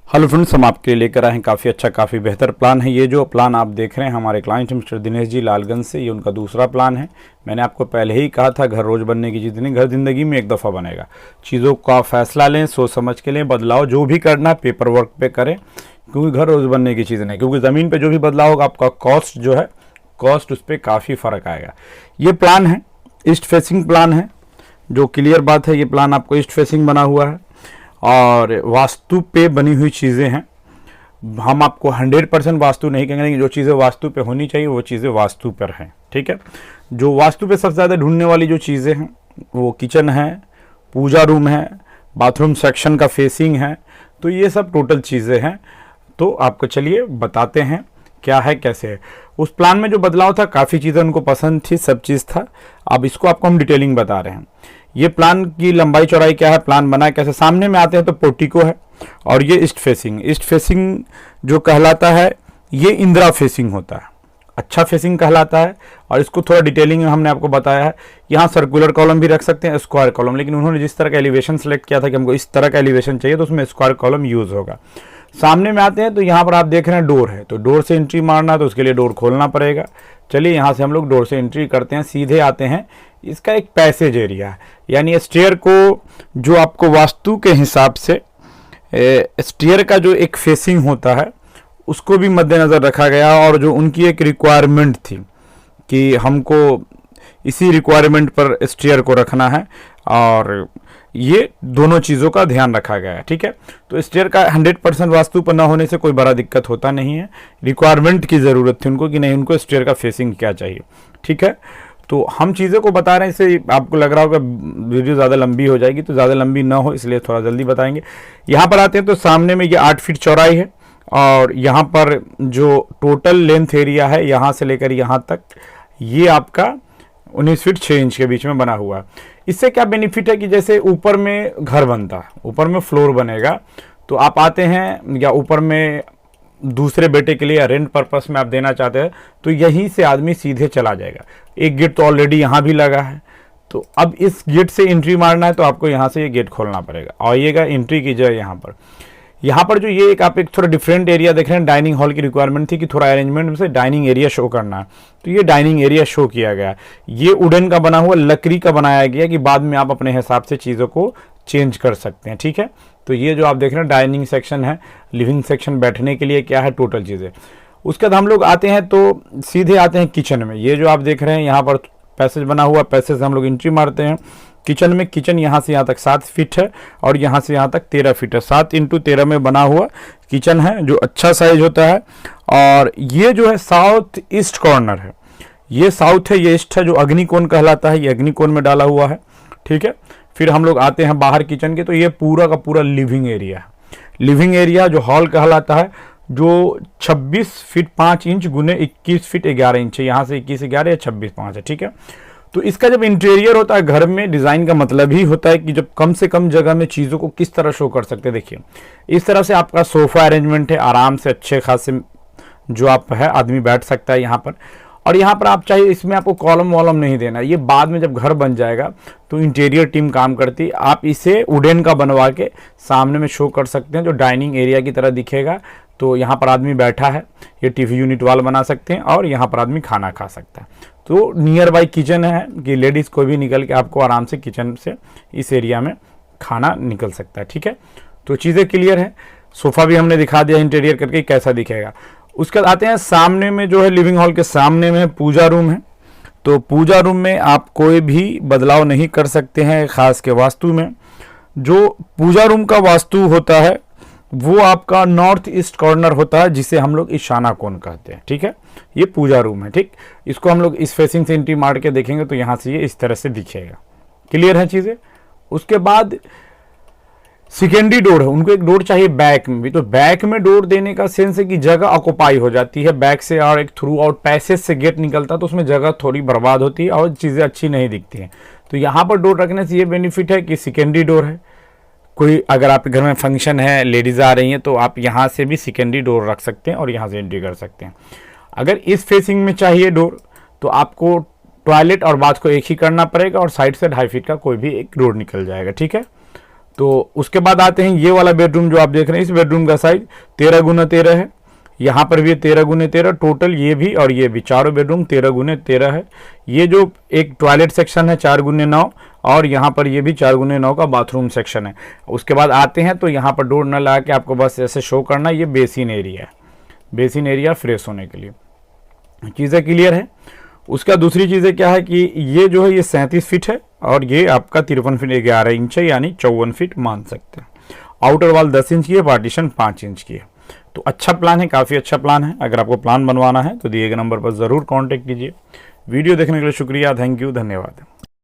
Hello friends, हम आपके लिए लेकर आए हैं काफ़ी अच्छा काफ़ी बेहतर प्लान है। ये जो प्लान आप देख रहे हैं हमारे क्लाइंट मिस्टर दिनेश जी लालगंज से, ये उनका दूसरा प्लान है। मैंने आपको पहले ही कहा था घर रोज़ बनने की चीज़ नहीं, घर ज़िंदगी में एक दफ़ा बनेगा। चीज़ों का फैसला लें, सोच समझ के लें, बदलाव जो भी करना है पेपर वर्क पे करें, क्योंकि घर रोज़ बनने की चीज़ नहीं। क्योंकि ज़मीन पर जो भी बदलाव होगा आपका कॉस्ट जो है, कॉस्ट उस पर काफ़ी फ़र्क आएगा। ये प्लान है, ईस्ट फेसिंग प्लान है, जो क्लियर बात है। ये प्लान आपको ईस्ट फेसिंग बना हुआ है और वास्तु पे बनी हुई चीज़ें हैं। हम आपको 100% वास्तु नहीं कहेंगे, लेकिन जो चीज़ें वास्तु पे होनी चाहिए वो चीज़ें वास्तु पर हैं। ठीक है, जो वास्तु पे सबसे ज़्यादा ढूंढने वाली जो चीज़ें हैं वो किचन है, पूजा रूम है, बाथरूम सेक्शन का फेसिंग है। तो ये सब टोटल चीज़ें हैं। तो आपको चलिए बताते हैं क्या है कैसे है। उस प्लान में जो बदलाव था, काफ़ी चीज़ें उनको पसंद थी, सब चीज़ था। अब इसको आपको हम डिटेलिंग बता रहे हैं। ये प्लान की लंबाई चौड़ाई क्या है, प्लान बना कैसे। सामने में आते हैं तो पोर्टिको है और ये ईस्ट फेसिंग। ईस्ट फेसिंग जो कहलाता है ये इंदिरा फेसिंग होता है, अच्छा फेसिंग कहलाता है। और इसको थोड़ा डिटेलिंग में हमने आपको बताया है। यहाँ सर्कुलर कॉलम भी रख सकते हैं, स्क्वायर कॉलम, लेकिन उन्होंने जिस तरह का एलिवेशन सेलेक्ट किया था कि हमको इस तरह का एलिवेशन चाहिए, तो उसमें स्क्वायर कॉलम यूज़ होगा। सामने में आते हैं तो यहाँ पर आप देख रहे हैं डोर है, तो डोर से एंट्री मारना है तो उसके लिए डोर खोलना पड़ेगा। चलिए यहाँ से हम लोग डोर से एंट्री करते हैं, सीधे आते हैं। इसका एक पैसेज एरिया है, यानी स्टेयर को जो आपको वास्तु के हिसाब से स्टेयर का जो एक फेसिंग होता है उसको भी मद्देनज़र रखा गया। और जो उनकी एक रिक्वायरमेंट थी कि हमको इसी रिक्वायरमेंट पर स्टेयर को रखना है, और ये दोनों चीज़ों का ध्यान रखा गया है। ठीक है, तो स्टेयर का 100% वास्तु पर न होने से कोई बड़ा दिक्कत होता नहीं है। रिक्वायरमेंट की ज़रूरत थी उनको कि नहीं, उनको स्टेयर का फेसिंग क्या चाहिए। ठीक है, तो हम चीज़ों को बता रहे हैं, इससे आपको लग रहा होगा वीडियो ज़्यादा लंबी हो जाएगी, तो ज़्यादा लंबी ना हो इसलिए थोड़ा जल्दी बताएंगे। यहाँ पर आते हैं तो सामने में ये 8 फीट चौड़ाई है, और यहाँ पर जो टोटल लेंथ एरिया है यहाँ से लेकर यहाँ तक, ये आपका 19 फीट 6 इंच के बीच में बना हुआ है। इससे क्या बेनिफिट है कि जैसे ऊपर में घर बनता है, ऊपर में फ्लोर बनेगा, तो आप आते हैं या ऊपर में दूसरे बेटे के लिए या रेंट पर्पस में आप देना चाहते हैं, तो यहीं से आदमी सीधे चला जाएगा। एक गेट तो ऑलरेडी यहाँ भी लगा है, तो अब इस गेट से एंट्री मारना है तो आपको यहाँ से ये गेट खोलना पड़ेगा। आइएगा, एंट्री कीजिए यहाँ पर जो ये एक आप एक थोड़ा डिफरेंट एरिया देख रहे हैं। डाइनिंग हॉल की रिक्वायरमेंट थी कि थोड़ा अरेंजमेंट में से डाइनिंग एरिया शो करना है, तो ये डाइनिंग एरिया शो किया गया। ये वुडन का बना हुआ, लकड़ी का बनाया गया कि बाद में आप अपने हिसाब से चीज़ों को चेंज कर सकते हैं। ठीक है, तो ये जो आप देख रहे हैं डाइनिंग सेक्शन है, लिविंग सेक्शन बैठने के लिए क्या है, टोटल चीज़ें। उसके बाद हम लोग आते हैं तो सीधे आते हैं किचन में। ये जो आप देख रहे हैं यहाँ पर पैसेज बना हुआ, पैसेज से हम लोग एंट्री मारते हैं किचन में। किचन यहाँ से यहाँ तक 7 फीट है और यहाँ से यहाँ तक 13 फीट है। 7 × 13 में बना हुआ किचन है, जो अच्छा साइज होता है। और ये जो है साउथ ईस्ट कॉर्नर है, ये साउथ है, ये ईस्ट है, जो अग्निकोण कहलाता है, ये अग्निकोण में डाला हुआ है। ठीक है, फिर हम लोग आते हैं बाहर किचन के, तो ये पूरा का पूरा लिविंग एरिया है। लिविंग एरिया जो हॉल कहलाता है, जो 26 फीट 5 इंच गुने 21 फीट 11 इंच है। यहाँ से 21 11 या 26 5 है। ठीक है, तो इसका जब इंटीरियर होता है घर में, डिज़ाइन का मतलब ही होता है कि जब कम से कम जगह में चीज़ों को किस तरह शो कर सकते हैं। देखिए इस तरह से आपका सोफ़ा अरेंजमेंट है, आराम से अच्छे खासे जो आप है आदमी बैठ सकता है यहाँ पर। और यहाँ पर आप चाहिए, इसमें आपको कॉलम वॉलम नहीं देना, ये बाद में जब घर बन जाएगा तो इंटीरियर टीम काम करती है। आप इसे वुडन का बनवा के सामने में शो कर सकते हैं, जो डाइनिंग एरिया की तरह दिखेगा। तो यहाँ पर आदमी बैठा है, ये टीवी यूनिट वाल बना सकते हैं और यहाँ पर आदमी खाना खा सकता है। तो नियर बाई किचन है कि लेडीज़ कोई भी निकल के आपको आराम से किचन से इस एरिया में खाना निकल सकता है। ठीक है, तो चीज़ें क्लियर है। सोफ़ा भी हमने दिखा दिया इंटीरियर करके कैसा दिखेगा। उसके बाद आते हैं सामने में जो है लिविंग हॉल के सामने में पूजा रूम है। तो पूजा रूम में आप कोई भी बदलाव नहीं कर सकते हैं, ख़ास के वास्तु में। जो पूजा रूम का वास्तु होता है वो आपका नॉर्थ ईस्ट कॉर्नर होता है, जिसे हम लोग ईशाना कोण कहते हैं। ठीक है, ये पूजा रूम है। ठीक, इसको हम लोग इस फेसिंग से एंट्री मार के देखेंगे तो यहाँ से ये इस तरह से दिखेगा। क्लियर है चीज़ें। उसके बाद सेकेंडरी डोर है, उनको एक डोर चाहिए बैक में भी। तो बैक में डोर देने का सेंस है कि जगह ऑक्युपाई हो जाती है बैक से, और एक थ्रू आउट पैसेज से गेट निकलता है तो उसमें जगह थोड़ी बर्बाद होती है और चीज़ें अच्छी नहीं दिखती हैं। तो यहाँ पर डोर रखने से ये बेनिफिट है कि सेकेंडरी डोर है। कोई अगर आपके घर में फंक्शन है, लेडीज़ आ रही हैं, तो आप यहाँ से भी सेकेंडरी डोर रख सकते हैं और यहाँ से एंट्री कर सकते हैं। अगर इस फेसिंग में चाहिए डोर तो आपको टॉयलेट और बाथ को एक ही करना पड़ेगा, और साइड से 2.5 फीट का कोई भी एक डोर निकल जाएगा। ठीक है, तो उसके बाद आते हैं ये वाला बेडरूम जो आप देख रहे हैं, इस बेडरूम का साइज 13x13 है। यहाँ पर भी 13x13 टोटल, ये भी और ये भी चारों बेडरूम 13x13 है। ये जो एक टॉयलेट सेक्शन है 4x9 और यहाँ पर ये भी 4x9 का बाथरूम सेक्शन है। उसके बाद आते हैं तो यहाँ पर डोर न लगा के आपको बस ऐसे शो करना, ये बेसिन एरिया है, बेसिन एरिया फ्रेश होने के लिए। चीज़ें क्लियर है। उसका दूसरी चीज़ें क्या है कि ये जो है ये 37 फीट है और ये आपका 53 फीट 11 इंच है, यानी 54 फीट मान सकते हैं। आउटर वॉल 10 इंच की है, पार्टीशन 5 इंच की है। तो अच्छा प्लान है, काफ़ी अच्छा प्लान है। अगर आपको प्लान बनवाना है तो दिए गए नंबर पर ज़रूर कॉन्टेक्ट कीजिए। वीडियो देखने के लिए शुक्रिया, थैंक यू, धन्यवाद।